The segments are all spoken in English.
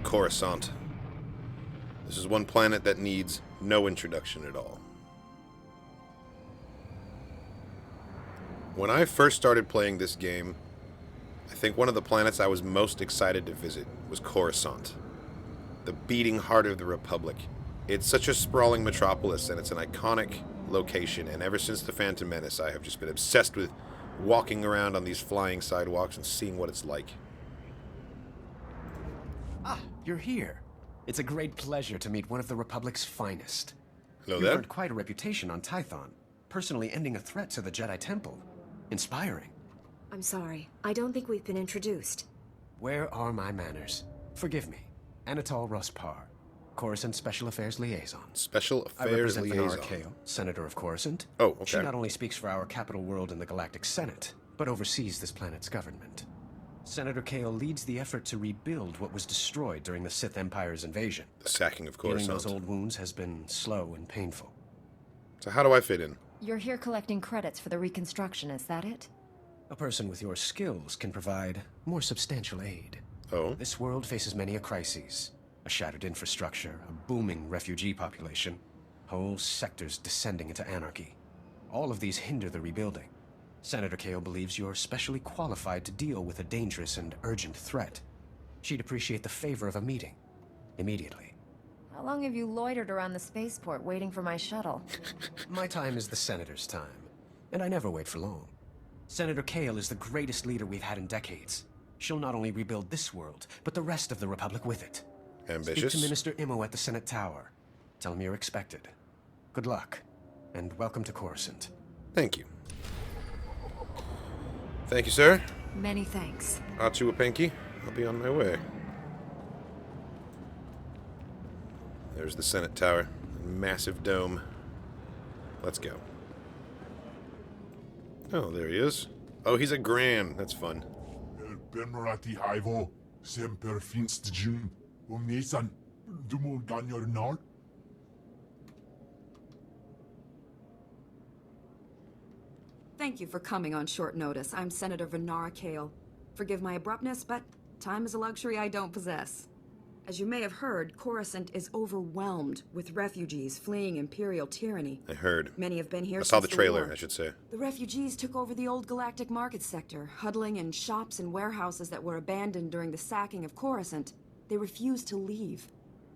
Coruscant. This is one planet that needs no introduction at all. When I first started playing this game, I think one of the planets I was most excited to visit was Coruscant, the beating heart of the Republic. It's such a sprawling metropolis, and it's an iconic location, and ever since The Phantom Menace, I have just been obsessed with walking around on these flying sidewalks and seeing what it's like. Ah, you're here. It's a great pleasure to meet one of the Republic's finest. Hello You've there. earned quite a reputation on Tython, personally ending a threat to the Jedi Temple. Inspiring. I'm sorry. I don't think we've been introduced. Where are my manners? Forgive me. Anatol Rospar, Coruscant Special Affairs Liaison. Special I Affairs represent Liaison. Venara Kale, Senator of Coruscant. Oh, okay. She not only speaks for our capital world in the Galactic Senate, but oversees this planet's government. Senator Kale leads the effort to rebuild what was destroyed during the Sith Empire's invasion. The sacking of Healing Coruscant. those old wounds has been slow and painful. So how do I fit in? You're here collecting credits for the reconstruction, is that it? A person with your skills can provide more substantial aid. Oh? This world faces many a crises. A shattered infrastructure, a booming refugee population, whole sectors descending into anarchy. All of these hinder the rebuilding. Senator Kale believes you're specially qualified to deal with a dangerous and urgent threat. She'd appreciate the favor of a meeting. Immediately. How long have you loitered around the spaceport waiting for my shuttle? My time is the Senator's time, and I never wait for long. Senator Kale is the greatest leader we've had in decades. She'll not only rebuild this world, but the rest of the Republic with it. Ambitious? Speak to Minister Immo at the Senate Tower. Tell him you're expected. Good luck, and welcome to Coruscant. Thank you. Thank you, sir. Many thanks. Achu a pinky. I'll be on my way. There's the Senate Tower. Massive dome. Let's go. Oh, there he is. Oh, he's a Gran. That's fun. Bemerati Hivo, Semper Finstjun, Umnesan, Dumur Ganyor Nard. Thank you for coming on short notice. I'm Senator Venara Kale. Forgive my abruptness, but time is a luxury I don't possess. As you may have heard, Coruscant is overwhelmed with refugees fleeing Imperial tyranny. I heard. Many have been here I since saw the trailer, war. I should say. The refugees took over the old galactic market sector, huddling in shops and warehouses that were abandoned during the sacking of Coruscant. They refused to leave.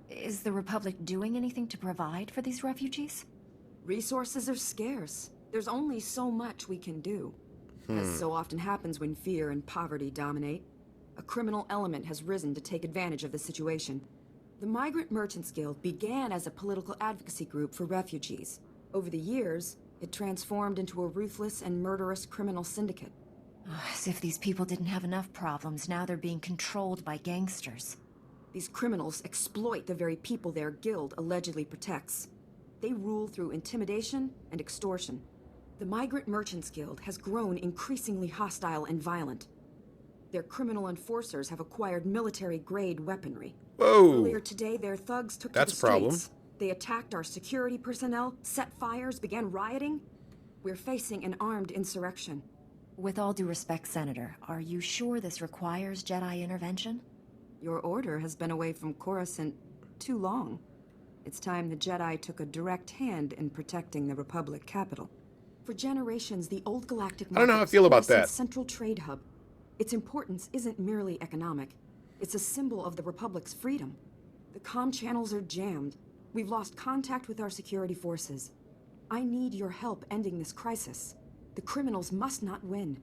Is the Republic doing anything to provide for these refugees? Resources are scarce. There's only so much we can do. As so often happens when fear and poverty dominate, a criminal element has risen to take advantage of the situation. The Migrant Merchants Guild began as a political advocacy group for refugees. Over the years, it transformed into a ruthless and murderous criminal syndicate. As if these people didn't have enough problems, now they're being controlled by gangsters. These criminals exploit the very people their guild allegedly protects. They rule through intimidation and extortion. The Migrant Merchants Guild has grown increasingly hostile and violent. Their criminal enforcers have acquired military-grade weaponry. Whoa! Earlier today, their thugs took That's to the a problem. streets. They attacked our security personnel, set fires, began rioting. We're facing an armed insurrection. With all due respect, Senator, are you sure this requires Jedi intervention? Your order has been away from Coruscant too long. It's time the Jedi took a direct hand in protecting the Republic capital. For generations, the old galactic I don't know how I market feel was about that. Coruscant's central trade hub. Its importance isn't merely economic. It's a symbol of the Republic's freedom. The comm channels are jammed. We've lost contact with our security forces. I need your help ending this crisis. The criminals must not win.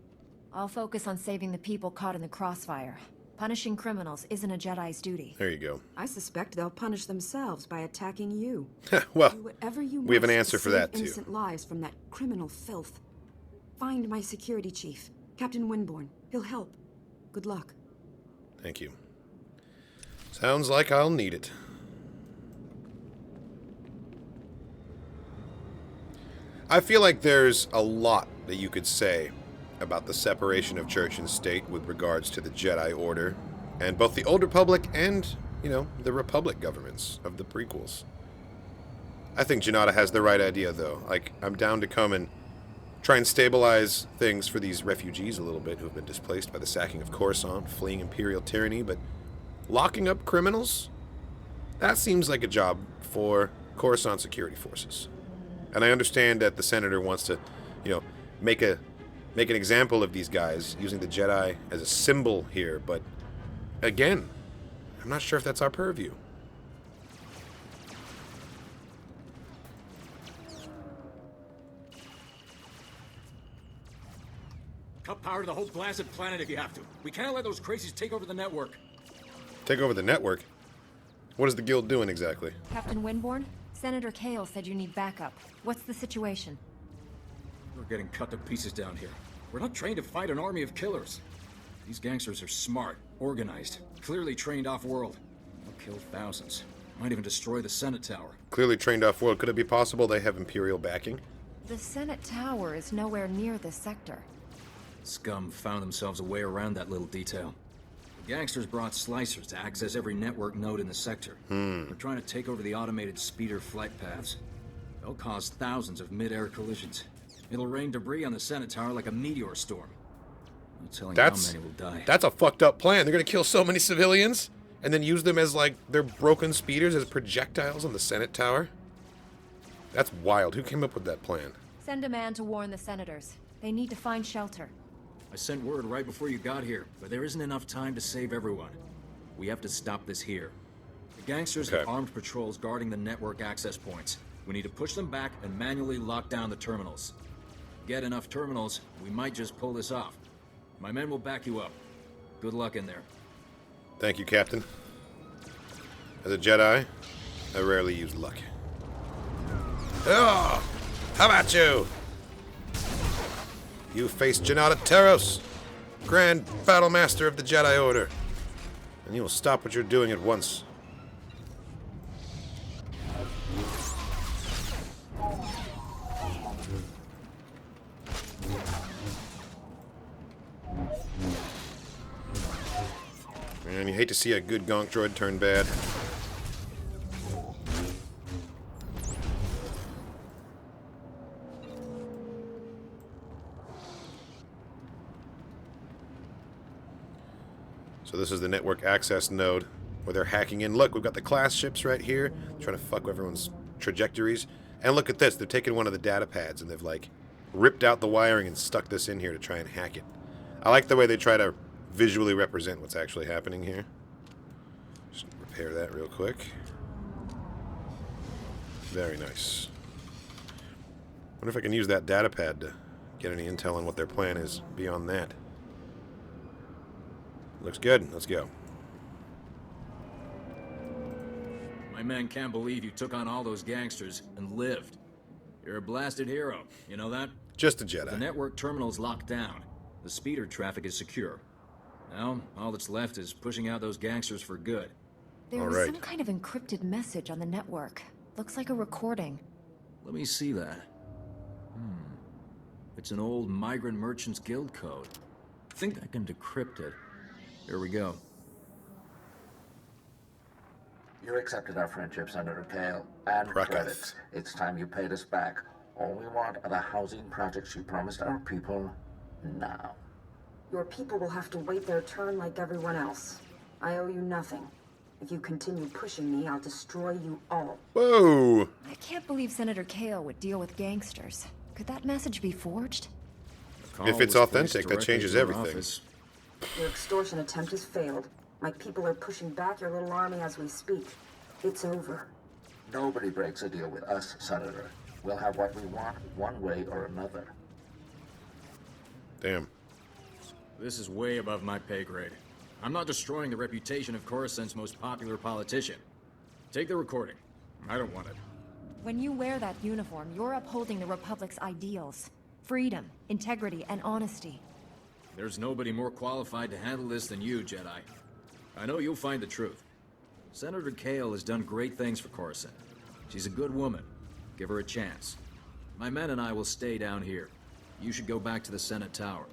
I'll focus on saving the people caught in the crossfire. Punishing criminals isn't a Jedi's duty. There you go. I suspect they'll punish themselves by attacking you. Well, Do whatever you we have an must answer to for save that, too. innocent lives from that criminal filth. Find my security chief, Captain Winborn. He'll help. Good luck. thank you. Sounds like I'll need it. I feel like there's a lot that you could say about the separation of church and state with regards to the Jedi Order, and both the Old Republic and, the Republic governments of the prequels. I think Janata has the right idea, though. Like, I'm down to come and try and stabilize things for these refugees a little bit who have been displaced by the sacking of Coruscant, fleeing Imperial tyranny, but locking up criminals? That seems like a job for Coruscant security forces. And I understand that the Senator wants to, make an example of these guys using the Jedi as a symbol here, but again, I'm not sure if that's our purview. Cut power to the whole blasted planet if you have to. We can't let those crazies take over the network. Take over the network? What is the guild doing exactly? Captain Winborn, Senator Kale said you need backup. What's the situation? We're getting cut to pieces down here. We're not trained to fight an army of killers. These gangsters are smart, organized, clearly trained off-world. They'll kill thousands. Might even destroy the Senate Tower. Clearly trained off-world. Could it be possible they have Imperial backing? The Senate Tower is nowhere near this sector. Scum found themselves a way around that little detail. The gangsters brought slicers to access every network node in the sector. They're trying to take over the automated speeder flight paths. They'll cause thousands of mid-air collisions. It'll rain debris on the Senate Tower like a meteor storm. I'm telling you how many will die. That's a fucked up plan. They're gonna kill so many civilians and then use them as, like, their broken speeders as projectiles on the Senate Tower? That's wild. Who came up with that plan? Send a man to warn the senators. They need to find shelter. I sent word right before you got here, but there isn't enough time to save everyone. We have to stop this here. The gangsters have armed patrols guarding the network access points. We need to push them back and manually lock down the terminals. Get enough terminals, we might just pull this off. My men will back you up. Good luck in there. Thank you, Captain. As a Jedi, I rarely use luck. Oh! How about you? You face Janata Teros, Grand Battle Master of the Jedi Order. And you will stop what you're doing at once. Man, you hate to see a good gonk droid turn bad. So this is the network access node where they're hacking in. Look, we've got the class ships right here, trying to fuck everyone's trajectories. And look at this, they're taking one of the data pads and they've, like, ripped out the wiring and stuck this in here to try and hack it. I like the way they try to visually represent what's actually happening here. Just repair that real quick. Very nice. Wonder if I can use that data pad to get any intel on what their plan is beyond that. Looks good. Let's go. My men can't believe you took on all those gangsters and lived. You're a blasted hero, you know that? Just a Jedi. The network terminal's locked down. The speeder traffic is secure. Now, all that's left is pushing out those gangsters for good. There was some kind of encrypted message on the network. Looks like a recording. Let me see that. It's an old Migrant Merchants Guild code. Think I can decrypt it. Here we go. You accepted our friendship, Senator Kale, and credits. It's time you paid us back. All we want are the housing projects you promised our people now. Your people will have to wait their turn like everyone else. I owe you nothing. If you continue pushing me, I'll destroy you all. Whoa! I can't believe Senator Kale would deal with gangsters. Could that message be forged? If it's authentic, that changes everything. Your extortion attempt has failed. My people are pushing back your little army as we speak. It's over. Nobody breaks a deal with us, Senator. We'll have what we want, one way or another. Damn. This is way above my pay grade. I'm not destroying the reputation of Coruscant's most popular politician. Take the recording. I don't want it. When you wear that uniform, you're upholding the Republic's ideals. Freedom, integrity, and honesty. There's nobody more qualified to handle this than you, Jedi. I know you'll find the truth. Senator Kale has done great things for Coruscant. She's a good woman. Give her a chance. My men and I will stay down here. You should go back to the Senate Tower.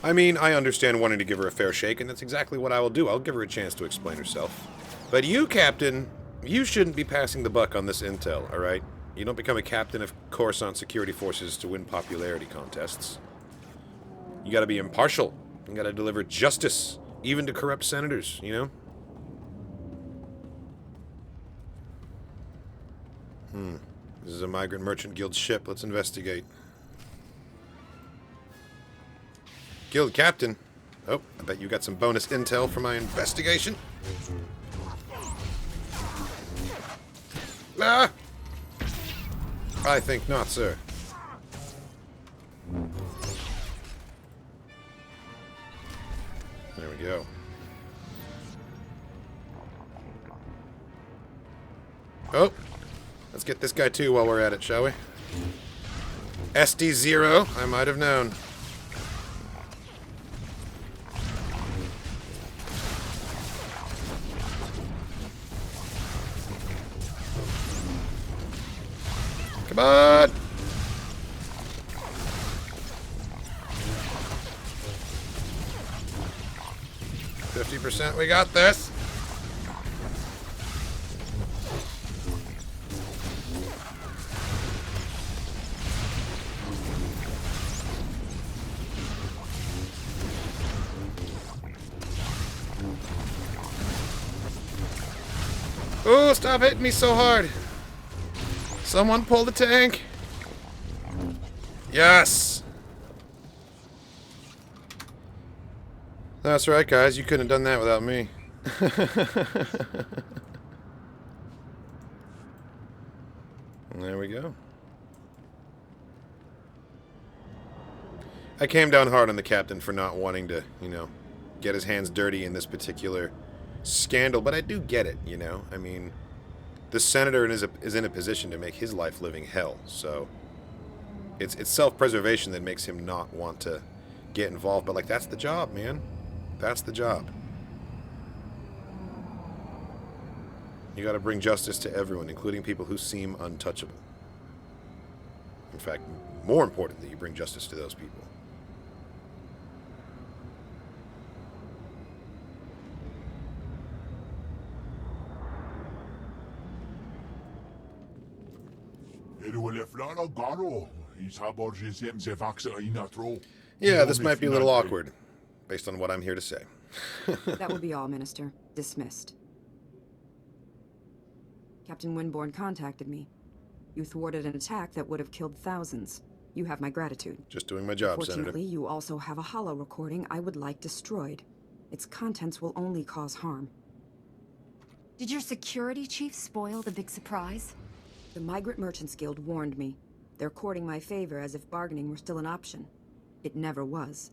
I mean, I understand wanting to give her a fair shake, and that's exactly what I will do. I'll give her a chance to explain herself. But you, Captain, you shouldn't be passing the buck on this intel, alright? You don't become a captain of Coruscant security forces to win popularity contests. You gotta be impartial. You gotta deliver justice Even to corrupt senators, you know? This is a Migrant Merchant Guild ship. Let's investigate. Guild Captain. Oh, I bet you got some bonus intel for my investigation. Ah! I think not, sir. There we go. Oh! Let's get this guy too while we're at it, shall we? SD0, I might have known. Come on! 50%, we got this. Oh, stop hitting me so hard. Someone pull the tank. Yes. That's right, guys. You couldn't have done that without me. There we go. I came down hard on the captain for not wanting to, you know, get his hands dirty in this particular scandal, but I do get it, you know? I mean, the senator is in a position to make his life living hell, so it's self-preservation that makes him not want to get involved, but, like, that's the job, man. That's the job. You gotta bring justice to everyone, including people who seem untouchable. In fact, more important that you bring justice to those people. Yeah, this might be a little awkward, based on what I'm here to say. That will be all, Minister. Dismissed. Captain Winborn contacted me. You thwarted an attack that would have killed thousands. You have my gratitude. Just doing my job, Senator. Fortunately, you also have a holo recording I would like destroyed. Its contents will only cause harm. Did your security chief spoil the big surprise? The Migrant Merchants Guild warned me. They're courting my favor as if bargaining were still an option. It never was.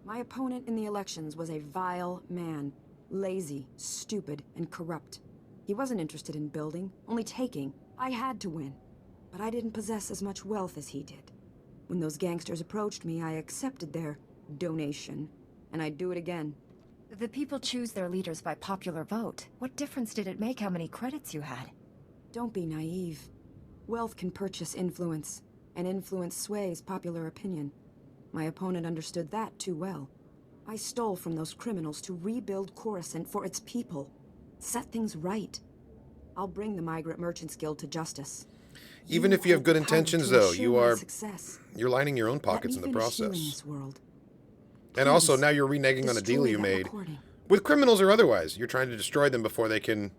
My opponent in the elections was a vile man. Lazy, stupid, and corrupt. He wasn't interested in building, only taking. I had to win. But I didn't possess as much wealth as he did. When those gangsters approached me, I accepted their donation. And I'd do it again. The people choose their leaders by popular vote. What difference did it make how many credits you had? Don't be naive. Wealth can purchase influence, and influence sways popular opinion. My opponent understood that too well. I stole from those criminals to rebuild Coruscant for its people. Set things right. I'll bring the Migrant Merchants Guild to justice. Even if you have good intentions, though, you're lining your own pockets in the process. And also, now you're reneging on a deal you made with criminals or otherwise. You're trying to destroy them before they can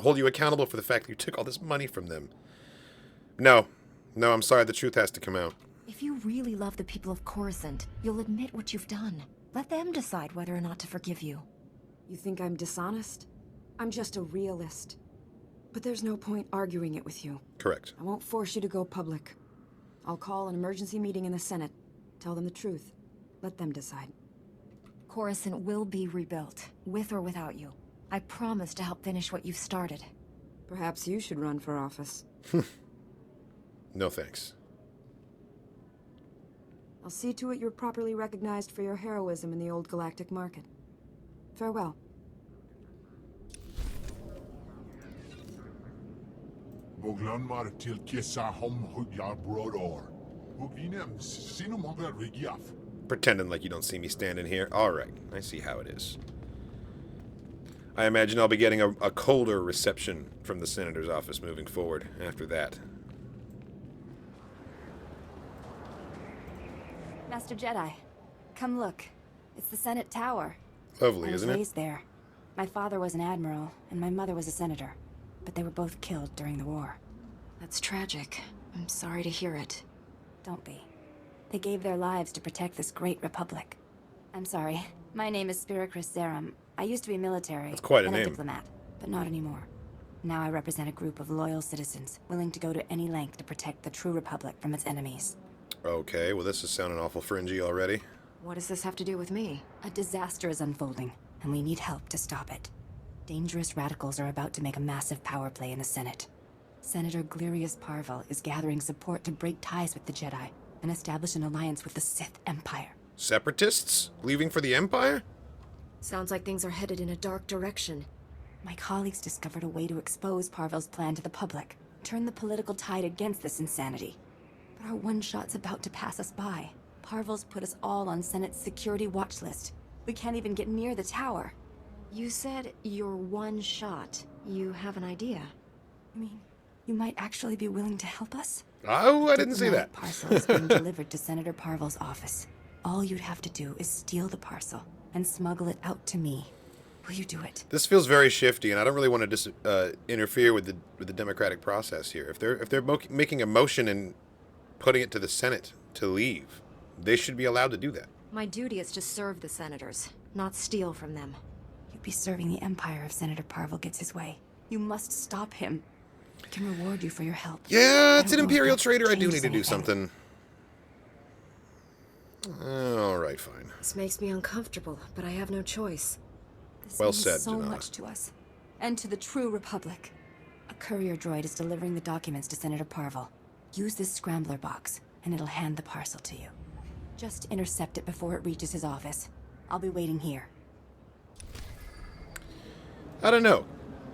hold you accountable for the fact that you took all this money from them. No, I'm sorry. The truth has to come out. If you really love the people of Coruscant, you'll admit what you've done. Let them decide whether or not to forgive you. You think I'm dishonest? I'm just a realist. But there's no point arguing it with you. Correct. I won't force you to go public. I'll call an emergency meeting in the Senate. Tell them the truth. Let them decide. Coruscant will be rebuilt, with or without you. I promise to help finish what you've started. Perhaps you should run for office. No thanks. I'll see to it you're properly recognized for your heroism in the old galactic market. Farewell. Pretending like you don't see me standing here. Alright, I see how it is. I imagine I'll be getting a colder reception from the Senator's office moving forward after that. Master Jedi, come look. It's the Senate Tower. Lovely, I was isn't it? raised there. My father was an admiral, and my mother was a senator. But they were both killed during the war. That's tragic. I'm sorry to hear it. Don't be. They gave their lives to protect this great republic. I'm sorry. My name is Spiricris Zerum. I used to be military. That's quite a and name. a diplomat, but not anymore. Now I represent a group of loyal citizens, willing to go to any length to protect the true republic from its enemies. Okay, well this is sounding awful fringy already. What does this have to do with me? A disaster is unfolding, and we need help to stop it. Dangerous radicals are about to make a massive power play in the Senate. Senator Glirius Parvel is gathering support to break ties with the Jedi and establish an alliance with the Sith Empire. Separatists? Leaving for the Empire? Sounds like things are headed in a dark direction. My colleagues discovered a way to expose Parvel's plan to the public, turn the political tide against this insanity. But our one-shot's about to pass us by. Parvel's put us all on Senate's security watch list. We can't even get near the tower. You said you're one shot. You have an idea. I mean, you might actually be willing to help us? Oh, I didn't see that. Parcel is being delivered to Senator Parvel's office. All you'd have to do is steal the parcel and smuggle it out to me. Will you do it? This feels very shifty, and I don't really want to interfere with the democratic process here. If they're making a motion and putting it to the Senate to leave, they should be allowed to do that. My duty is to serve the senators, not steal from them. You'd be serving the Empire if Senator Parvel gets his way. You must stop him. I can reward you for your help. Yeah, it's an Imperial that trader. I do need to do changes something. All right, fine. This makes me uncomfortable, but I have no choice. This Well means said, so Janata. much to us. And to the true Republic. A courier droid is delivering the documents to Senator Parvel. Use this scrambler box, and it'll hand the parcel to you. Just intercept it before it reaches his office. I'll be waiting here. I don't know.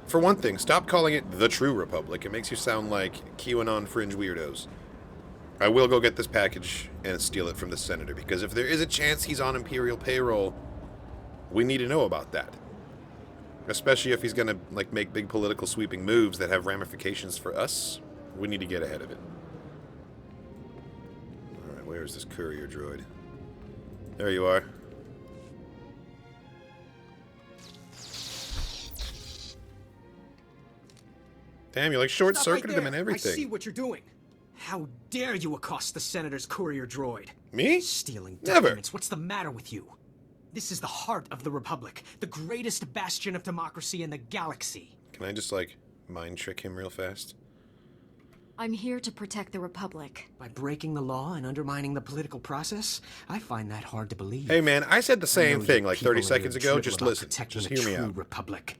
For one thing, stop calling it the True Republic. It makes you sound like QAnon fringe weirdos. I will go get this package and steal it from the senator, because if there is a chance he's on Imperial payroll, we need to know about that. Especially if he's gonna, like, make big political sweeping moves that have ramifications for us. We need to get ahead of it. Alright, where is this courier droid? There you are. Damn, you like short-circuited him and everything. I see what you're doing. How dare you accost the Senator's courier droid? Me? Stealing Never. documents. What's the matter with you? This is the heart of the Republic, the greatest bastion of democracy in the galaxy. Can I just, like, mind trick him real fast? I'm here to protect the Republic. By breaking the law and undermining the political process? I find that hard to believe. Hey man, I said the same I know thing you like people 30 in seconds here ago. dribble Just about listen. protecting Just the hear me true out. Republic.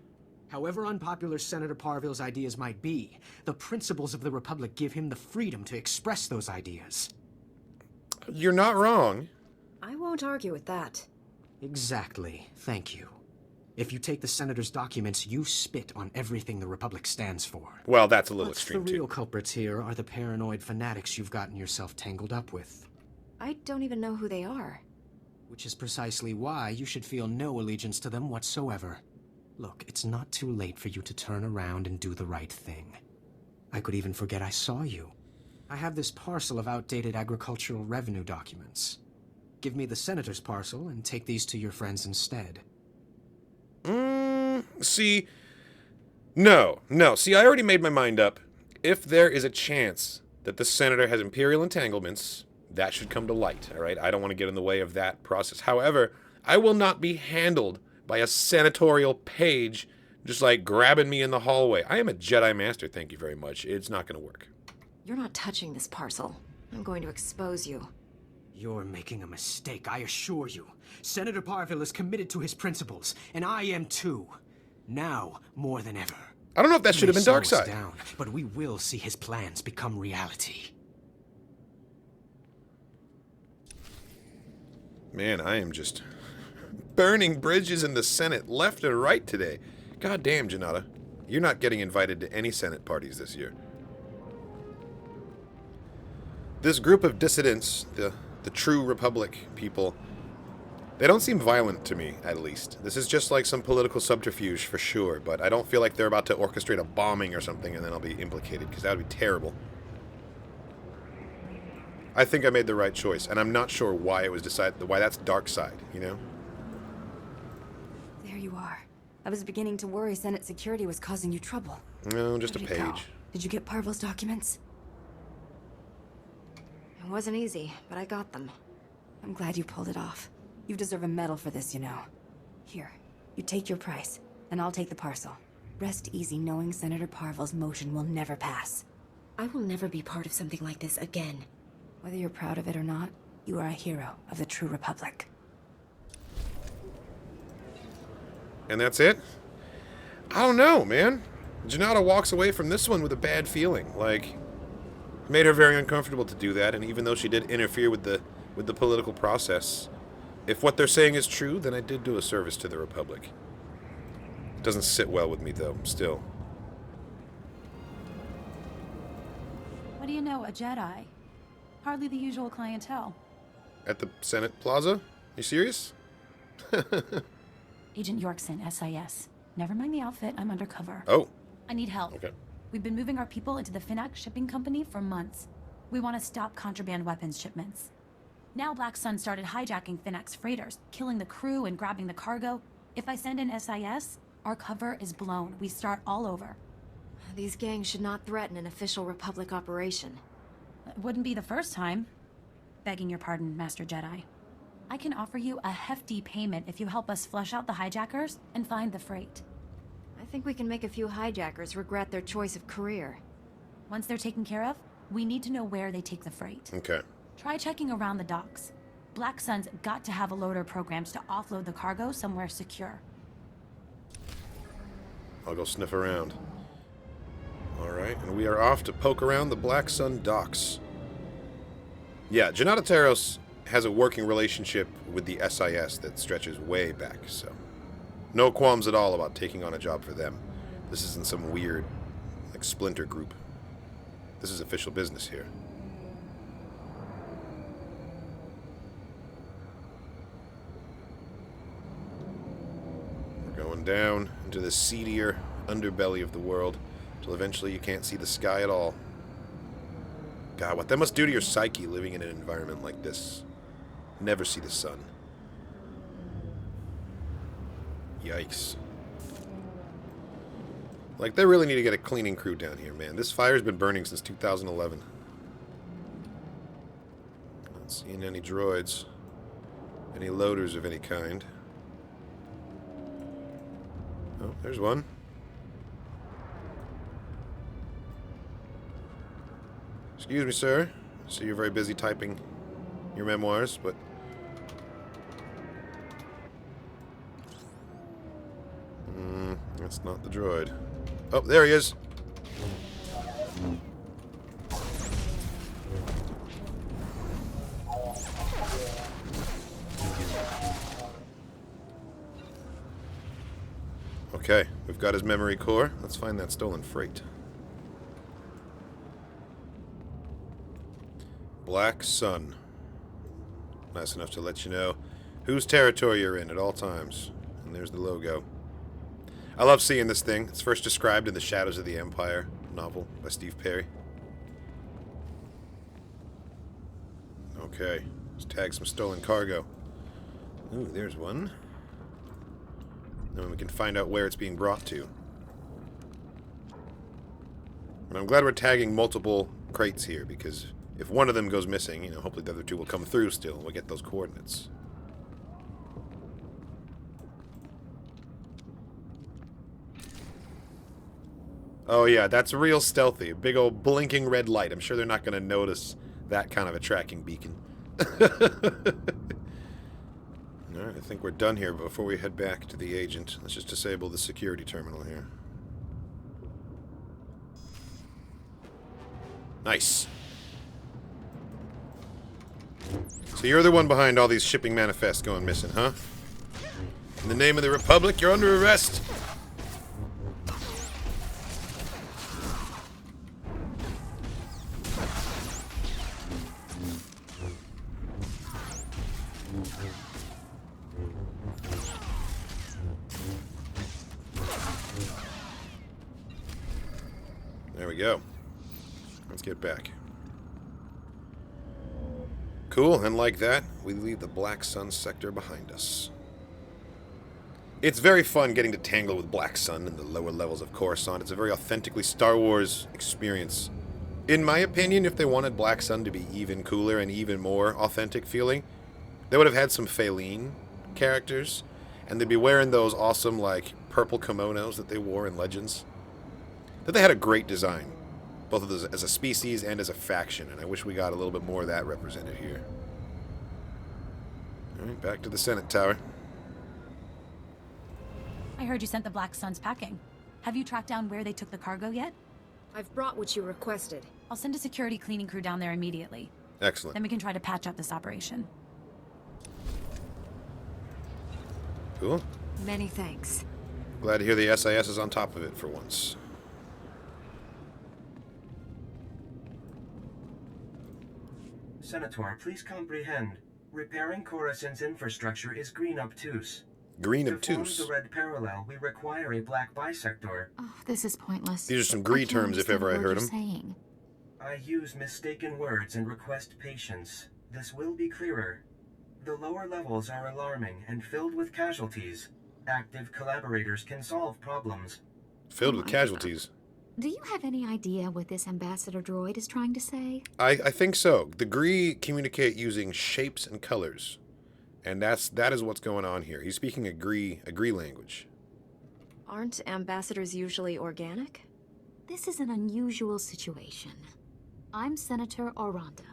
However unpopular Senator Parville's ideas might be, the principles of the Republic give him the freedom to express those ideas. You're not wrong. I won't argue with that. Exactly. Thank you. If you take the Senator's documents, you spit on everything the Republic stands for. Well, that's a little But extreme, the real too. culprits here are the paranoid fanatics you've gotten yourself tangled up with. I don't even know who they are. Which is precisely why you should feel no allegiance to them whatsoever. Look, it's not too late for you to turn around and do the right thing. I could even forget I saw you. I have this parcel of outdated agricultural revenue documents. Give me the Senator's parcel and take these to your friends instead. See, no. See, I already made my mind up. If there is a chance that the senator has Imperial entanglements, that should come to light, all right? I don't want to get in the way of that process. However, I will not be handled by a senatorial page just, like, grabbing me in the hallway. I am a Jedi Master, thank you very much. It's not going to work. You're not touching this parcel. I'm going to expose you. You're making a mistake, I assure you. Senator Parville is committed to his principles, and I am too. Now, more than ever. I don't know if that should have been He may slow us Darkseid. down, but we will see his plans become reality. Man, I am just burning bridges in the Senate left and right today. God damn, Janata. You're not getting invited to any Senate parties this year. This group of dissidents, the True Republic people, they don't seem violent to me, at least. This is just like some political subterfuge for sure, but I don't feel like they're about to orchestrate a bombing or something and then I'll be implicated, because that would be terrible. I think I made the right choice, and I'm not sure why it was decided, why that's Darkseid, you know? I was beginning to worry Senate security was causing you trouble. No, just a How'd it go? page. Did you get Parvel's documents? It wasn't easy, but I got them. I'm glad you pulled it off. You deserve a medal for this, you know. Here, you take your price, and I'll take the parcel. Rest easy knowing Senator Parvel's motion will never pass. I will never be part of something like this again. Whether you're proud of it or not, you are a hero of the true Republic. And that's it? I don't know, man. Janata walks away from this one with a bad feeling. Like, it made her very uncomfortable to do that, and even though she did interfere with the political process, if what they're saying is true, then I did do a service to the Republic. It doesn't sit well with me, though, still. What do you know, a Jedi? Hardly the usual clientele. At the Senate Plaza? You serious? Agent Yorkson, SIS. Never mind the outfit, I'm undercover. Oh. I need help. Okay. We've been moving our people into the Finnac shipping company for months. We want to stop contraband weapons shipments. Now Black Sun started hijacking Finnac's freighters, killing the crew and grabbing the cargo. If I send in SIS, our cover is blown. We start all over. These gangs should not threaten an official Republic operation. It wouldn't be the first time. Begging your pardon, Master Jedi. I can offer you a hefty payment if you help us flush out the hijackers and find the freight. I think we can make a few hijackers regret their choice of career. Once they're taken care of, we need to know where they take the freight. Okay. Try checking around the docks. Black Sun's got to have a loader programs to offload the cargo somewhere secure. I'll go sniff around. Alright, and we are off to poke around the Black Sun docks. Yeah, Janata Taros has a working relationship with the SIS that stretches way back, so no qualms at all about taking on a job for them. This isn't some weird, like, splinter group. This is official business here. We're going down into the seedier underbelly of the world, till eventually you can't see the sky at all. God, what that must do to your psyche living in an environment like this. Never see the sun. Yikes. Like, they really need to get a cleaning crew down here, man. This fire's been burning since 2011. Not seeing any droids. Any loaders of any kind. Oh, there's one. Excuse me, sir. I see you're very busy typing your memoirs, but... that's not the droid. Oh, there he is! Okay, we've got his memory core. Let's find that stolen freight. Black Sun. Nice enough to let you know whose territory you're in at all times. And there's the logo. I love seeing this thing. It's first described in The Shadows of the Empire novel by Steve Perry. Okay, let's tag some stolen cargo. Ooh, there's one. Then we can find out where it's being brought to. And I'm glad we're tagging multiple crates here, because if one of them goes missing, you know, hopefully the other two will come through still, and we'll get those coordinates. Oh yeah, that's real stealthy. A big old blinking red light. I'm sure they're not going to notice that kind of a tracking beacon. Alright, I think we're done here. But before we head back to the agent, let's just disable the security terminal here. Nice. So you're the one behind all these shipping manifests going missing, huh? In the name of the Republic, you're under arrest! There we go. Let's get back. Cool, and like that, we leave the Black Sun sector behind us. It's very fun getting to tangle with Black Sun in the lower levels of Coruscant. It's a very authentically Star Wars experience. In my opinion, if they wanted Black Sun to be even cooler and even more authentic feeling, they would have had some Faline characters, and they'd be wearing those awesome, like, purple kimonos that they wore in Legends. That they had a great design, both as a species and as a faction, and I wish we got a little bit more of that represented here. Alright, back to the Senate Tower. I heard you sent the Black Suns packing. Have you tracked down where they took the cargo yet? I've brought what you requested. I'll send a security cleaning crew down there immediately. Excellent. Then we can try to patch up this operation. Cool. Many thanks. Glad to hear the SIS is on top of it for once. SWTOR, please comprehend. Repairing Coruscant's infrastructure is green obtuse. Green To obtuse. form the red parallel, we require a black bisector. Oh, this is pointless. These are some Gree terms if ever I heard them. Saying. I use mistaken words and request patience. This will be clearer. The lower levels are alarming and filled with casualties. Active collaborators can solve problems. Filled with casualties. Do you have any idea what this ambassador droid is trying to say? I think so. The Gree communicate using shapes and colors. And that is what's going on here. He's speaking a Gree language. Aren't ambassadors usually organic? This is an unusual situation. I'm Senator Oranda.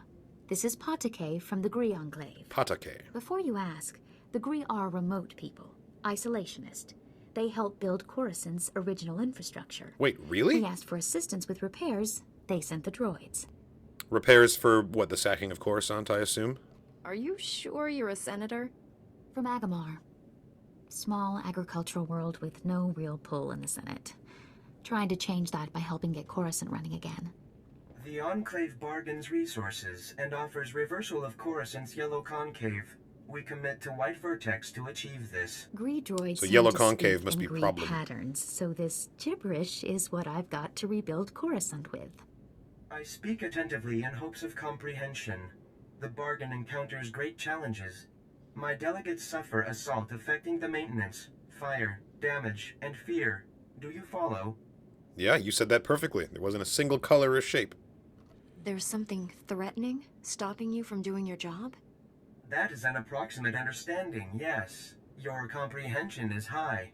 This is Patake from the Gree Enclave. Patake. Before you ask, the Gree are remote people, isolationist. They help build Coruscant's original infrastructure. Wait, really? We asked for assistance with repairs. They sent the droids. Repairs for, what, the sacking of Coruscant, I assume? Are you sure you're a senator? From Agamar. Small agricultural world with no real pull in the Senate. Trying to change that by helping get Coruscant running again. The Enclave bargains resources and offers reversal of Coruscant's yellow concave. We commit to white vertex to achieve this. Gree droids so yellow seem to concave speak must in be Gree problem. patterns, so this gibberish is what I've got to rebuild Coruscant with. I speak attentively in hopes of comprehension. The bargain encounters great challenges. My delegates suffer assault affecting the maintenance, fire, damage, and fear. Do you follow? Yeah, you said that perfectly. There wasn't a single color or shape. There's something threatening, stopping you from doing your job? That is an approximate understanding, yes. Your comprehension is high.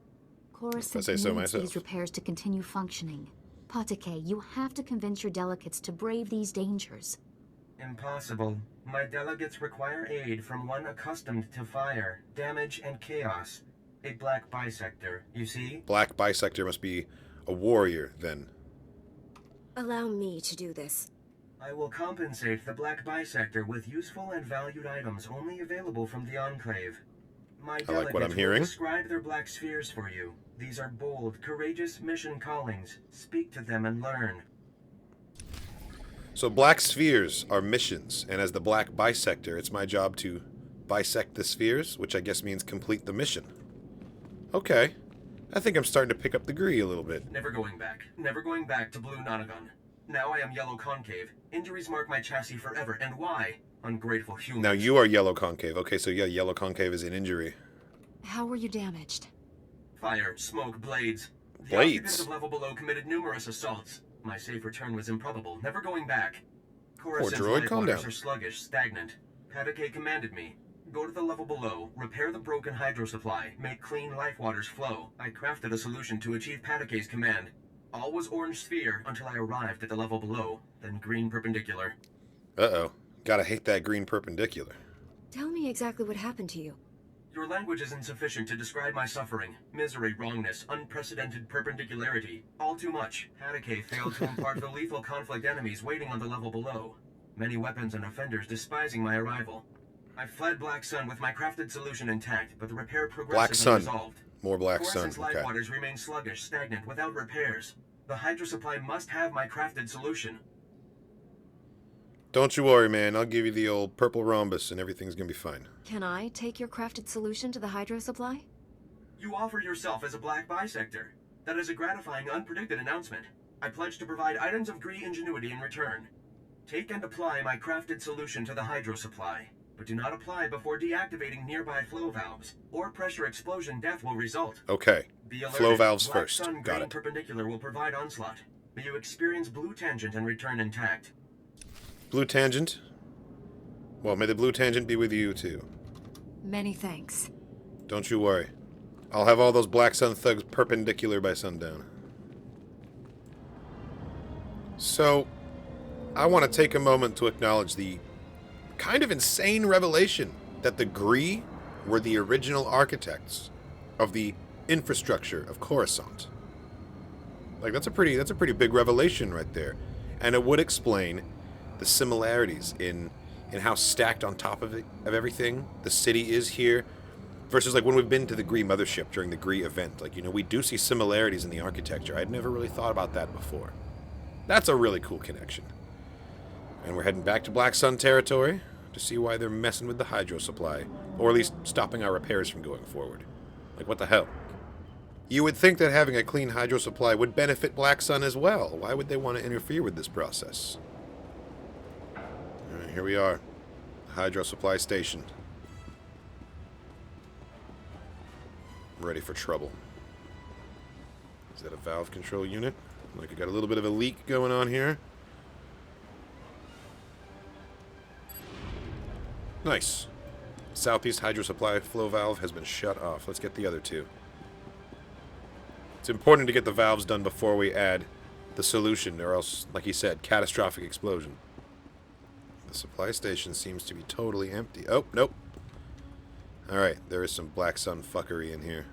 Coruscant needs these repairs to continue functioning. Patake, you have to convince your delegates to brave these dangers. Impossible. My delegates require aid from one accustomed to fire, damage, and chaos. A black bisector, you see? Black bisector must be a warrior, then. Allow me to do this. I will compensate the black bisector with useful and valued items only available from the Enclave. My I like what I'm delegates hearing. will describe their black spheres for you. These are bold, courageous mission callings. Speak to them and learn. So black spheres are missions, and as the black bisector, it's my job to bisect the spheres, which I guess means complete the mission. Okay. I think I'm starting to pick up the Gree a little bit. Never going back. Never going back to Blue Nonagon. Now I am Yellow Concave. Injuries mark my chassis forever, and why? Ungrateful humans. Now you are Yellow Concave. Okay, so yeah, Yellow Concave is an injury. How were you damaged? Fire, smoke, blades. The Blades? occupants of level below committed numerous assaults. My safe return was improbable. Never going back. Coruscant's droid, life calm waters down. are sluggish, stagnant. Patake commanded me. Go to the level below, repair the broken hydro supply, make clean life waters flow. I crafted a solution to achieve Patake's command. All was orange sphere until I arrived at the level below, then green perpendicular. Uh-oh. Gotta hate that green perpendicular. Tell me exactly what happened to you. Your language is insufficient to describe my suffering. Misery, wrongness, unprecedented perpendicularity. All too much. Patake failed to impart the lethal conflict enemies waiting on the level below. Many weapons and offenders despising my arrival. I fled Black Sun with my crafted solution intact, but the repair Black progresses Sun. unresolved. More Black Sun. Coruscant's life Okay. waters remain sluggish, stagnant, without repairs. The hydro supply must have my crafted solution. Don't you worry, man. I'll give you the old purple rhombus and everything's gonna be fine. Can I take your crafted solution to the hydro supply? You offer yourself as a black bisector. That is a gratifying, unpredicted announcement. I pledge to provide items of Gree ingenuity in return. Take and apply my crafted solution to the hydro supply. but do not apply before deactivating nearby flow valves, or pressure explosion death will result. Okay. Be alerted. Flow valves Black first. Sun Got green it. perpendicular will provide onslaught. May you experience blue tangent and return intact. Blue tangent. Well, may the blue tangent be with you, too. Many thanks. Don't you worry. I'll have all those Black Sun thugs perpendicular by sundown. So, I want to take a moment to acknowledge the kind of insane revelation that the Gree were the original architects of the infrastructure of Coruscant. Like, that's a pretty big revelation right there. And it would explain the similarities in how stacked on top of everything the city is here, versus like when we've been to the Gree mothership during the Gree event. Like, you know, we do see similarities in the architecture. I'd never really thought about that before. That's a really cool connection. And we're heading back to Black Sun territory to see why they're messing with the hydro supply, or at least stopping our repairs from going forward. Like, what the hell? You would think that having a clean hydro supply would benefit Black Sun as well. Why would they want to interfere with this process? Alright, here we are. Hydro supply station. Ready for trouble. Is that a valve control unit? Like, we got a little bit of a leak going on here. Nice. Southeast hydro supply flow valve has been shut off. Let's get the other two. It's important to get the valves done before we add the solution, or else, like he said, catastrophic explosion. The supply station seems to be totally empty. Oh, nope. Alright, there is some Black Sun fuckery in here.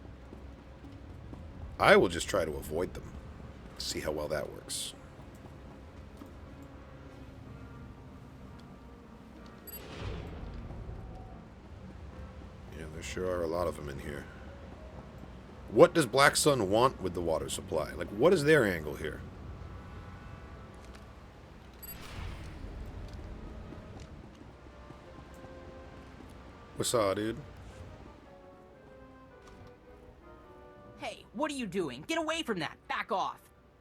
I will just try to avoid them. See how well that works. Yeah, there sure are a lot of them in here. What does Black Sun want with the water supply? Like, what is their angle here? What's up, dude? Hey, what are you doing? Get away from that. Back off.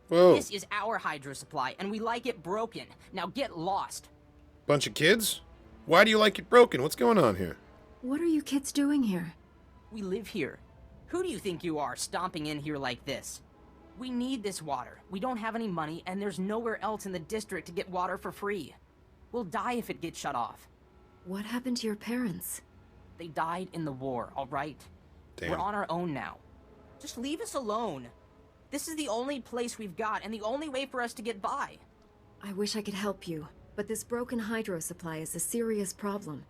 Whoa. This is our hydro supply, and we like it broken. Now get lost. Bunch of kids? Why do you like it broken? What's going on here? What are you kids doing here? We live here. Who do you think you are, stomping in here like this? We need this water. We don't have any money, and there's nowhere else in the district to get water for free. We'll die if it gets shut off. What happened to your parents? They died in the war, all right? Damn. We're on our own now. Just leave us alone. This is the only place we've got, and the only way for us to get by. I wish I could help you, but this broken hydro supply is a serious problem.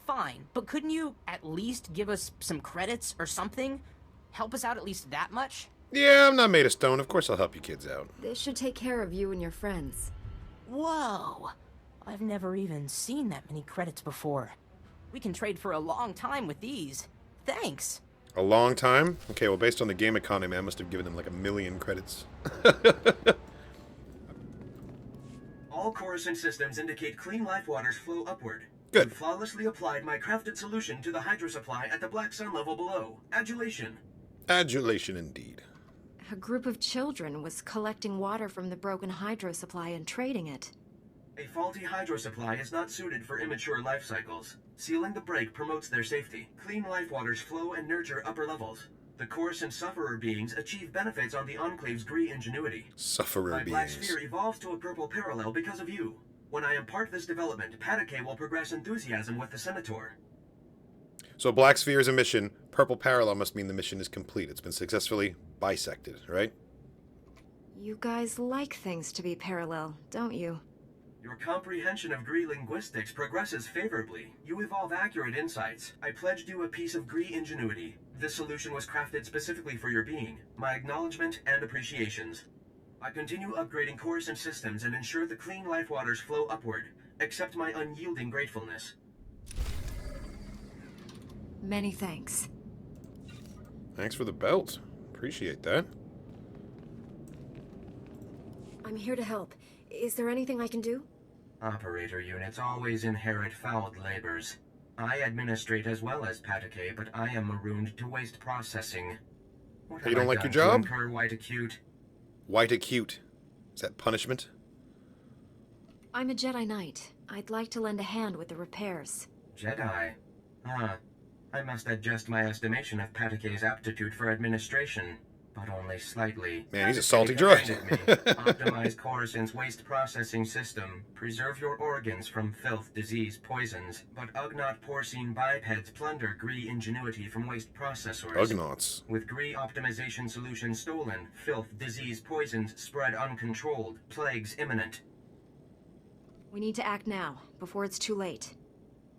Fine, but couldn't you at least give us some credits or something? Help us out at least that much? Yeah, I'm not made of stone. Of course I'll help you kids out. This should take care of you and your friends. Whoa! I've never even seen that many credits before. We can trade for a long time with these. Thanks! A long time? Okay, well, based on the game economy, I must have given them like 1 million credits. All Coruscant systems indicate clean life waters flow upward. Good. You flawlessly applied my crafted solution to the hydro supply at the Black Sun level below. Adulation. Adulation indeed. A group of children was collecting water from the broken hydro supply and trading it. A faulty hydro supply is not suited for immature life cycles. Sealing the break promotes their safety. Clean life waters flow and nurture upper levels. The Coruscant sufferer beings achieve benefits on the Enclave's Gree ingenuity. Sufferer My black beings. sphere evolves to a purple parallel because of you. When I impart this development, Patake will progress enthusiasm with the SWTOR. So Black Sphere is a mission. Purple Parallel must mean the mission is complete. It's been successfully bisected, right? You guys like things to be parallel, don't you? Your comprehension of Gree linguistics progresses favorably. You evolve accurate insights. I pledged you a piece of Gree ingenuity. This solution was crafted specifically for your being. My acknowledgement and appreciations. I continue upgrading Coruscant systems and ensure the clean life waters flow upward. Accept my unyielding gratefulness. Many thanks. Thanks for the belt. Appreciate that. I'm here to help. Is there anything I can do? Operator units always inherit fouled labors. I administrate as well as Patake, but I am marooned to waste processing. What You have don't I like done your to job? incur white acute? White acute. Is that punishment? I'm a Jedi Knight. I'd like to lend a hand with the repairs. Jedi. I must adjust my estimation of Patakay's aptitude for administration, but only slightly. Man, he's a salty droid. Optimize Coruscant's waste processing system. Preserve your organs from filth, disease, poisons. But Ugnaught porcine bipeds plunder Gree ingenuity from waste processors. Ugnaughts. With Gree optimization solution stolen, filth, disease, poisons spread uncontrolled. Plagues imminent. We need to act now, before it's too late.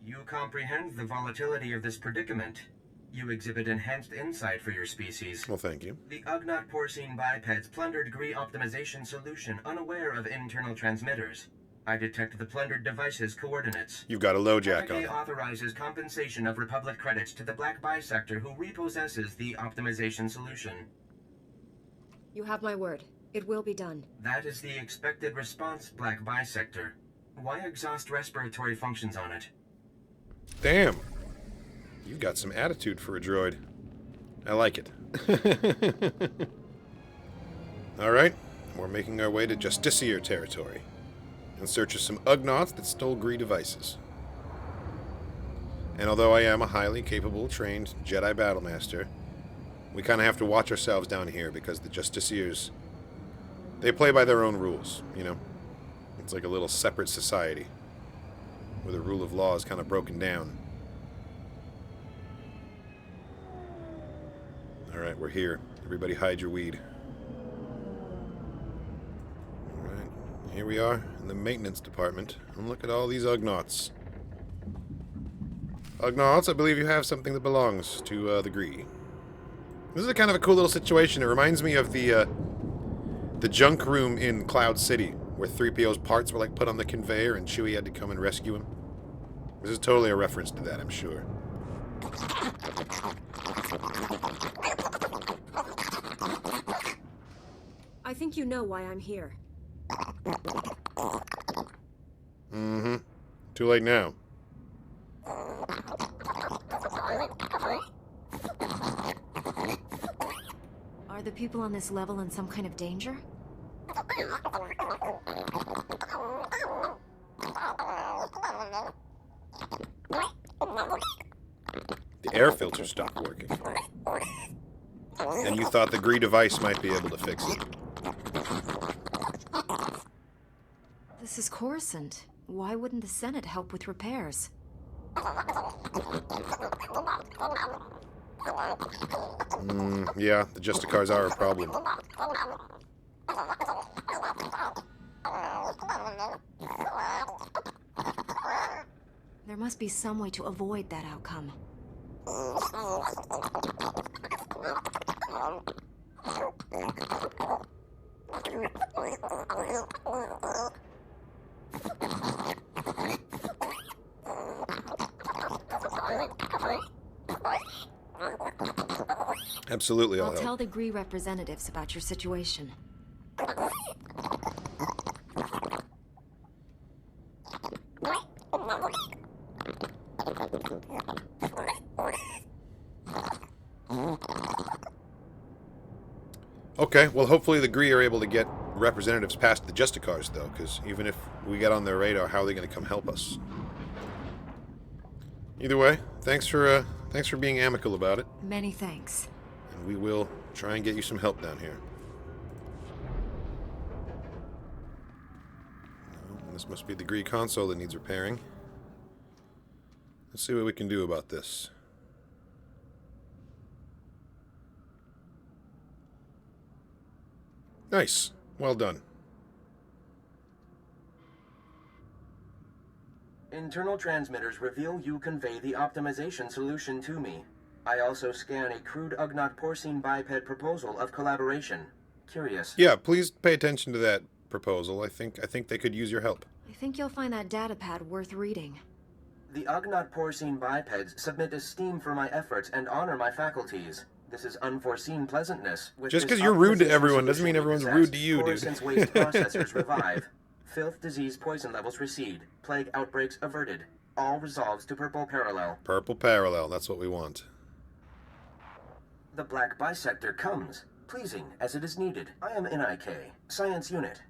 You comprehend the volatility of this predicament. You exhibit enhanced insight for your species. Well, thank you. The Ugnaught porcine bipeds plundered Gree optimization solution unaware of internal transmitters. I detect the plundered device's coordinates. You've got a LoJack on It it. authorizes compensation of Republic credits to the Black Bisector who repossesses the optimization solution. You have my word. It will be done. That is the expected response, Black Bisector. Why exhaust respiratory functions on it? Damn. You've got some attitude for a droid. I like it. Alright, we're making our way to Justiciar territory, in search of some Ugnaughts that stole Gree devices. And although I am a highly capable, trained Jedi Battlemaster, we kind of have to watch ourselves down here because the Justiciars, they play by their own rules, you know? It's like a little separate society, where the rule of law is kind of broken down. Alright, we're here. Everybody hide your weed. Alright, here we are in the maintenance department. And look at all these Ugnaughts. Ugnaughts, I believe you have something that belongs to the Gree. This is a kind of a cool little situation. It reminds me of the junk room in Cloud City, where 3PO's parts were like put on the conveyor and Chewie had to come and rescue him. This is totally a reference to that, I'm sure. I think you know why I'm here. Mm-hmm. Too late now. Are the people on this level in some kind of danger? The air filter stopped working. And you thought the Gree device might be able to fix it. This is Coruscant. Why wouldn't the Senate help with repairs? Yeah, the Justicars are a problem. There must be some way to avoid that outcome. Absolutely, I'll tell the Gree representatives about your situation. Okay, well, hopefully the Gree are able to get representatives past the Justicars, though, because even if we get on their radar, how are they going to come help us? Either way, thanks for being amicable about it. Many thanks. And we will try and get you some help down here. Well, this must be the Gree console that needs repairing. Let's see what we can do about this. Nice. Well done. Internal transmitters reveal you convey the optimization solution to me. I also scan a crude Ugnaught porcine biped proposal of collaboration. Curious. Yeah, please pay attention to that proposal. I think they could use your help. I think you'll find that datapad worth reading. The Ugnaught porcine bipeds submit esteem for my efforts and honor my faculties. This is unforeseen pleasantness. Just because you're rude to everyone doesn't mean everyone's rude to you, Coruscant's dude. waste processors revive. Filth, disease, poison levels recede. Plague outbreaks averted. All resolves to purple parallel. Purple parallel, that's what we want. The Black Bisector comes, pleasing as it is needed. I am NIK, Science Unit.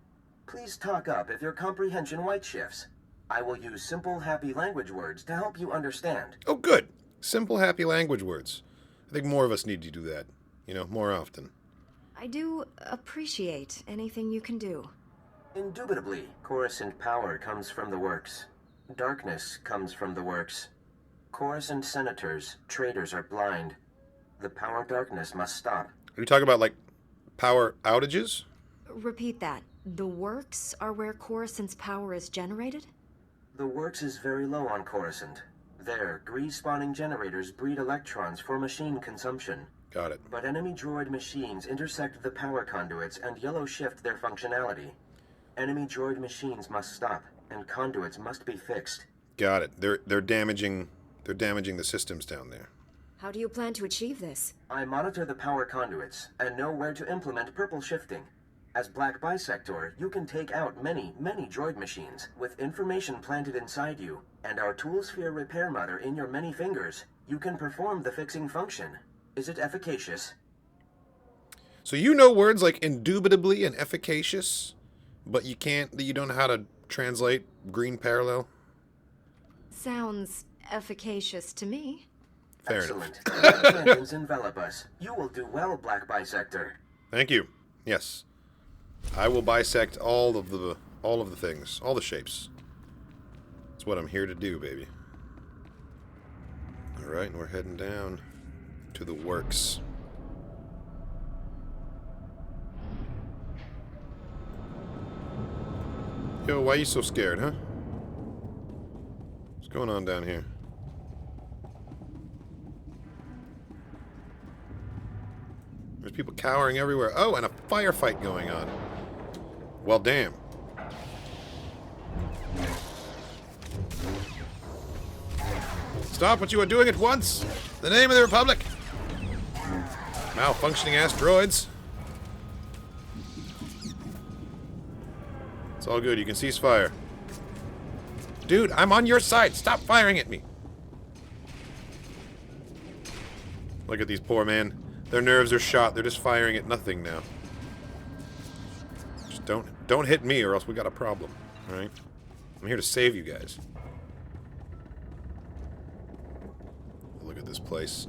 Please talk up if your comprehension white shifts. I will use simple, happy language words to help you understand. Oh, good. Simple, happy language words. I think more of us need to do that. You know, more often. I do appreciate anything you can do. Indubitably, Coruscant power comes from the works. Darkness comes from the works. Coruscant senators, traitors are blind. The power darkness must stop. Are you talking about, like, power outages? Repeat that. The works are where Coruscant's power is generated? The works is very low on Coruscant. There, grease-spawning generators breed electrons for machine consumption. Got it. But enemy droid machines intersect the power conduits and yellow shift their functionality. Enemy droid machines must stop, and conduits must be fixed. Got it. They're damaging the systems down there. How do you plan to achieve this? I monitor the power conduits and know where to implement purple shifting. As Black Bisector, you can take out many, many droid machines with information planted inside you, and our tool sphere repair mother in your many fingers. You can perform the fixing function. Is it efficacious? So you know words like indubitably and efficacious, but you don't know how to translate green parallel? Sounds efficacious to me. Fair Excellent. enough. Let the vengeance envelop us. You will do well, Black Bisector. Thank you. Yes. I will bisect all of the things, all the shapes. That's what I'm here to do, baby. All right, and we're heading down to the works. Yo, why are you so scared, huh? What's going on down here? There's people cowering everywhere. Oh, and a firefight going on. Well, damn. Stop what you are doing at once! The name of the Republic! Malfunctioning ass droids. It's all good, you can cease fire. Dude, I'm on your side! Stop firing at me! Look at these poor men. Their nerves are shot, they're just firing at nothing now. Just don't hit me or else we got a problem, alright? I'm here to save you guys. Look at this place.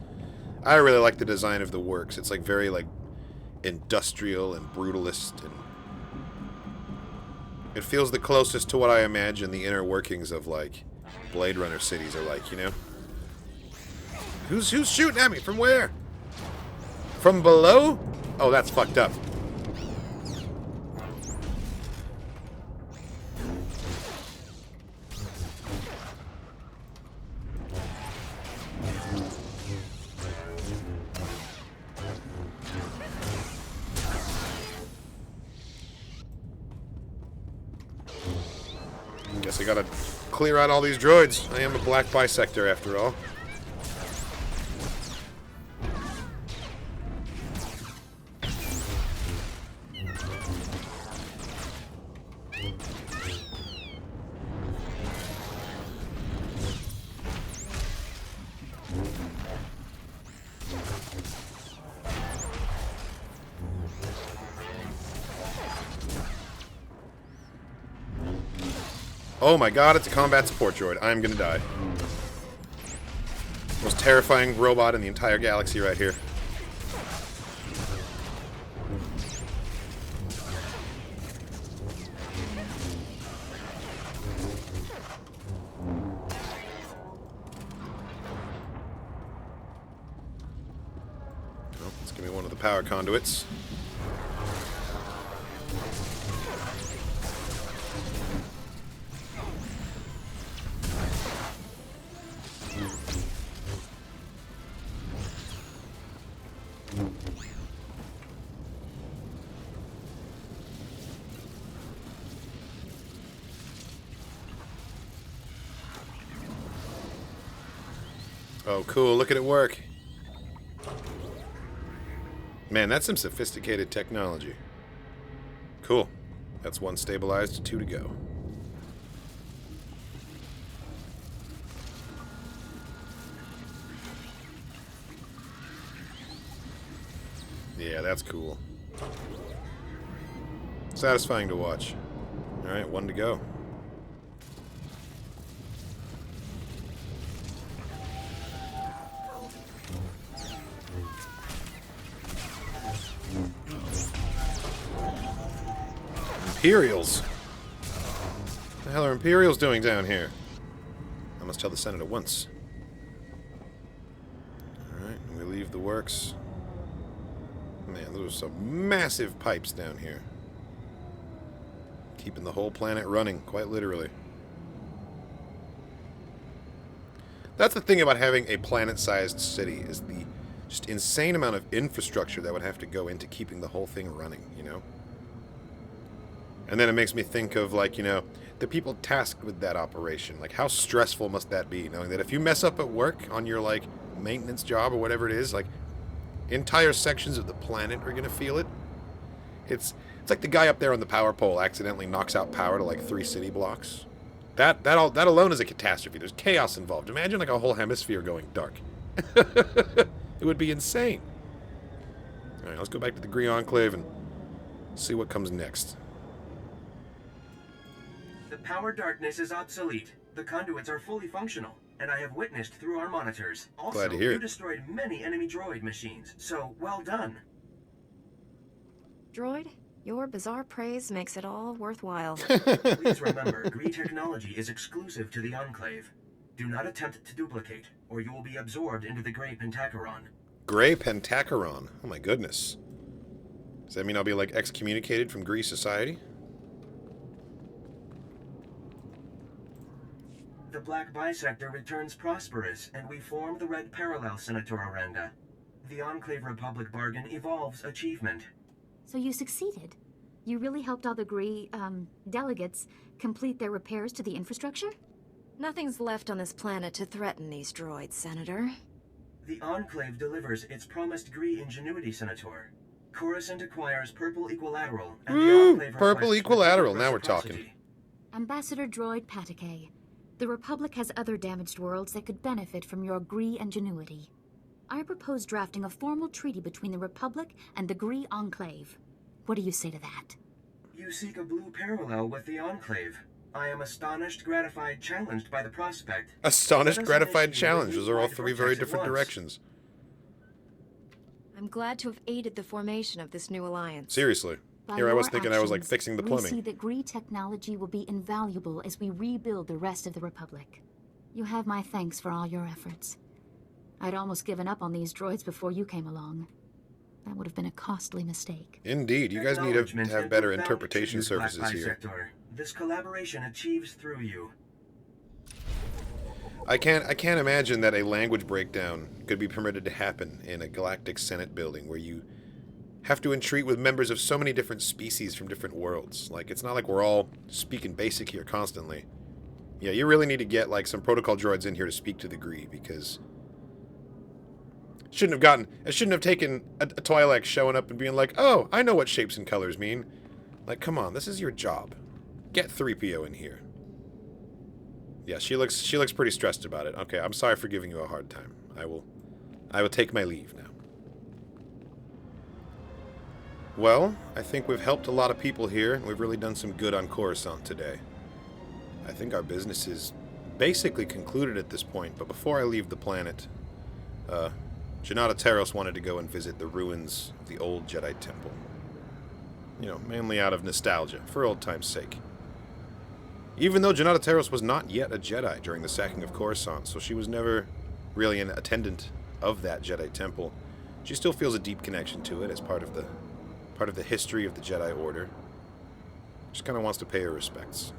I really like the design of the works. It's like very like industrial and brutalist, and it feels the closest to what I imagine the inner workings of like Blade Runner cities are like, you know? Who's shooting at me? From where? From below? Oh, that's fucked up. Guess I gotta clear out all these droids. I am a Black Bisector after all. Oh my god, it's a combat support droid. I'm gonna die. Most terrifying robot in the entire galaxy right here. Oh, let's give me one of the power conduits. Oh, cool. Look at it work. Man, that's some sophisticated technology. Cool. That's one stabilized, 2 to go. Yeah, that's cool. Satisfying to watch. Alright, 1 to go. Imperials. What the hell are Imperials doing down here? I must tell the Senate at once. Alright, we leave the works. Man, those are some massive pipes down here. Keeping the whole planet running, quite literally. That's the thing about having a planet-sized city, is the just insane amount of infrastructure that would have to go into keeping the whole thing running, you know? And then it makes me think of, like, you know, the people tasked with that operation. Like, how stressful must that be, knowing that if you mess up at work on your, like, maintenance job or whatever it is, like, entire sections of the planet are going to feel it. It's like the guy up there on the power pole accidentally knocks out power to, like, 3 city blocks. That alone is a catastrophe. There's chaos involved. Imagine, like, a whole hemisphere going dark. It would be insane. Alright, let's go back to the Green Enclave and see what comes next. The power darkness is obsolete. The conduits are fully functional, and I have witnessed through our monitors. Also, Glad to hear you it. destroyed many enemy droid machines, so well done. Droid, your bizarre praise makes it all worthwhile. Please remember, Gree technology is exclusive to the Enclave. Do not attempt to duplicate, or you will be absorbed into the Grey Pentacaron. Grey Pentacaron? Oh my goodness. Does that mean I'll be, like, excommunicated from Gree society? The Black Bisector returns prosperous, and we form the Red Parallel SWTOR Arenda. The Enclave Republic bargain evolves achievement. So you succeeded? You really helped all the Gree, delegates complete their repairs to the infrastructure? Nothing's left on this planet to threaten these droids, Senator. The Enclave delivers its promised Gree ingenuity, Senator. Coruscant acquires Purple Equilateral, and the Enclave Purple requests Equilateral, now we're reciprocity. talking. Ambassador Droid Patake, the Republic has other damaged worlds that could benefit from your Gree ingenuity. I propose drafting a formal treaty between the Republic and the Gree Enclave. What do you say to that? You seek a blue parallel with the Enclave. I am astonished, gratified, challenged by the prospect. Astonished, gratified, challenged. Those are all 3 very different directions. I'm glad to have aided the formation of this new alliance. Seriously. By Here I was your thinking I was, like, actions, fixing the We plumbing. see that Gree technology will be invaluable as we rebuild the rest of the Republic. You have my thanks for all your efforts. I'd almost given up on these droids before you came along. That would have been a costly mistake. Indeed, you guys need to have better interpretation services here. This collaboration achieves through you. I can't imagine that a language breakdown could be permitted to happen in a galactic Senate building where you have to entreat with members of so many different species from different worlds. Like, it's not like we're all speaking basic here constantly. Yeah, you really need to get, like, some protocol droids in here to speak to the Gree, because it shouldn't have taken a Twi'lek showing up and being like, oh, I know what shapes and colors mean. Like, come on, this is your job. Get 3PO in here. Yeah, she looks pretty stressed about it. Okay, I'm sorry for giving you a hard time. I will take my leave now. Well, I think we've helped a lot of people here, and we've really done some good on Coruscant today. I think our business is basically concluded at this point, but before I leave the planet, Janata Teros wanted to go and visit the ruins of the old Jedi Temple. You know, mainly out of nostalgia, for old time's sake. Even though Janata Teros was not yet a Jedi during the sacking of Coruscant, so she was never really an attendant of that Jedi Temple, she still feels a deep connection to it as part of the history of the Jedi Order. Just kind of wants to pay her respects.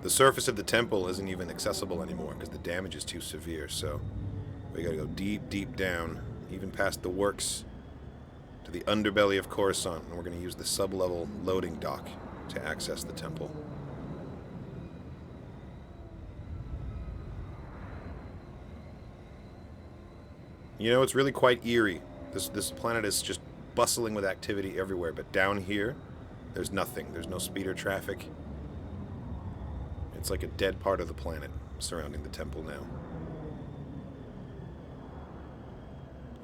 The surface of the temple isn't even accessible anymore because the damage is too severe, so we gotta go deep, deep down, even past the works, to the underbelly of Coruscant, and we're gonna use the sub-level loading dock to access the temple. You know, it's really quite eerie. This planet is just bustling with activity everywhere, but down here, there's nothing. There's no speeder traffic. It's like a dead part of the planet surrounding the temple now.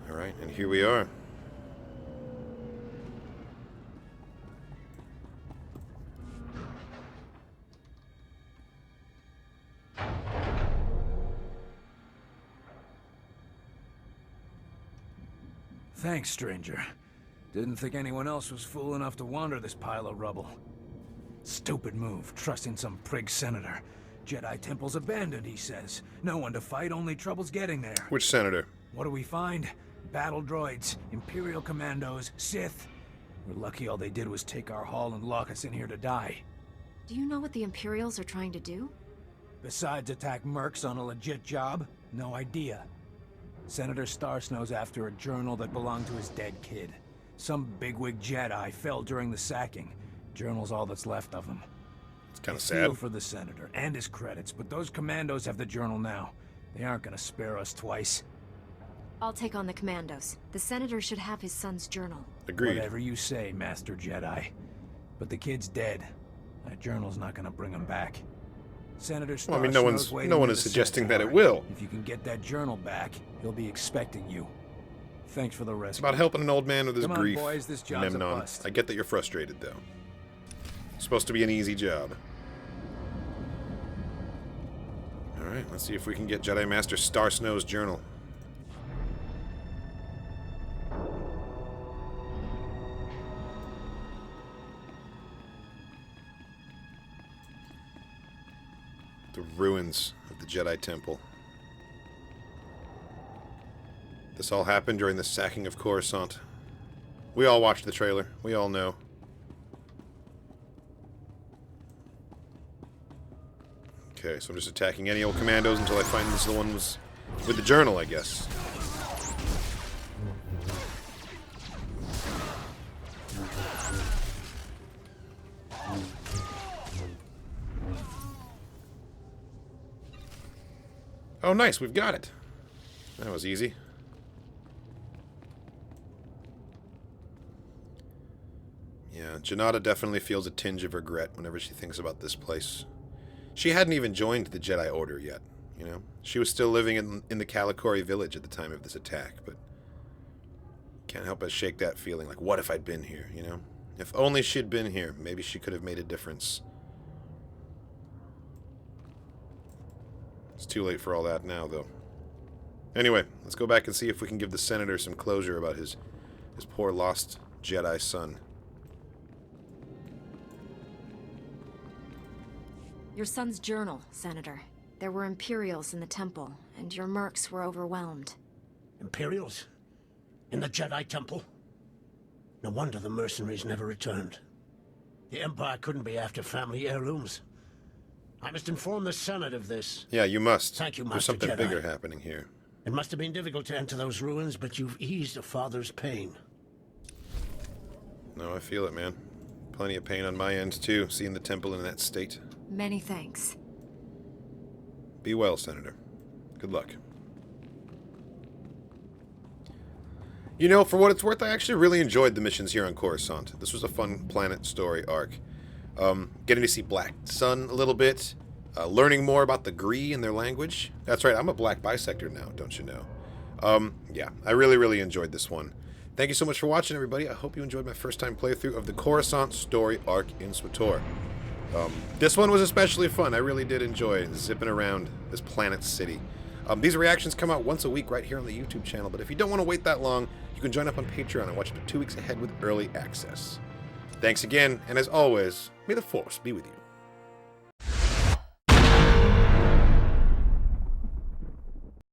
Alright, and here we are. Thanks, stranger. Didn't think anyone else was fool enough to wander this pile of rubble. Stupid move, trusting some prig senator. Jedi temple's abandoned, he says. No one to fight, only trouble's getting there. Which senator? What do we find? Battle droids, Imperial commandos, Sith. We're lucky all they did was take our haul and lock us in here to die. Do you know what the Imperials are trying to do? Besides attack mercs on a legit job, no idea. Senator Starsnow's after a journal that belonged to his dead kid. Some bigwig Jedi fell during the sacking. Journal's all that's left of him. It's kind of I feel sad. for the senator and his credits, but those commandos have the journal now. They aren't gonna spare us twice. I'll take on the commandos. The senator should have his son's journal. Agreed. Whatever you say, Master Jedi. But the kid's dead. That journal's not gonna bring him back. Senator Starsnow's Well, I mean, no one is suggesting that it SWTOR. will. If you can get that journal back, he'll be expecting you. Thanks for the rescue. It's about helping an old man with his Come on, grief. boys, this job's a Memnon. bust. I get that you're frustrated, though. It's supposed to be an easy job. Alright, let's see if we can get Jedi Master Starsnow's journal. The ruins of the Jedi Temple. This all happened during the sacking of Coruscant. We all watched the trailer. We all know. Okay, so I'm just attacking any old commandos until I find this the one was with the journal, I guess. Oh, nice, we've got it. That was easy. Yeah, Janata definitely feels a tinge of regret whenever she thinks about this place. She hadn't even joined the Jedi Order yet, you know? She was still living in the Kalikori village at the time of this attack, but can't help but shake that feeling, like, what if I'd been here, you know? If only she'd been here, maybe she could have made a difference. It's too late for all that now, though. Anyway, let's go back and see if we can give the Senator some closure about his poor lost Jedi son. Your son's journal, Senator. There were Imperials in the temple, and your mercs were overwhelmed. Imperials? In the Jedi Temple? No wonder the mercenaries never returned. The Empire couldn't be after family heirlooms. I must inform the Senate of this. Yeah, you must. Thank you, There's Master something Jedi. bigger happening here. It must have been difficult to enter those ruins, but you've eased a father's pain. No, I feel it, man. Plenty of pain on my end, too, seeing the temple in that state. Many thanks. Be well, Senator. Good luck. You know, for what it's worth, I actually really enjoyed the missions here on Coruscant. This was a fun planet story arc. Getting to see Black Sun a little bit. Learning more about the Gree and their language. That's right, I'm a black bisector now, don't you know? Yeah, I really, really enjoyed this one. Thank you so much for watching, everybody. I hope you enjoyed my first time playthrough of the Coruscant story arc in SWTOR. This one was especially fun. I really did enjoy zipping around this planet city. These reactions come out once a week right here on the YouTube channel, but if you don't want to wait that long, you can join up on Patreon and watch up to 2 weeks ahead with early access. Thanks again, and as always, may the Force be with you.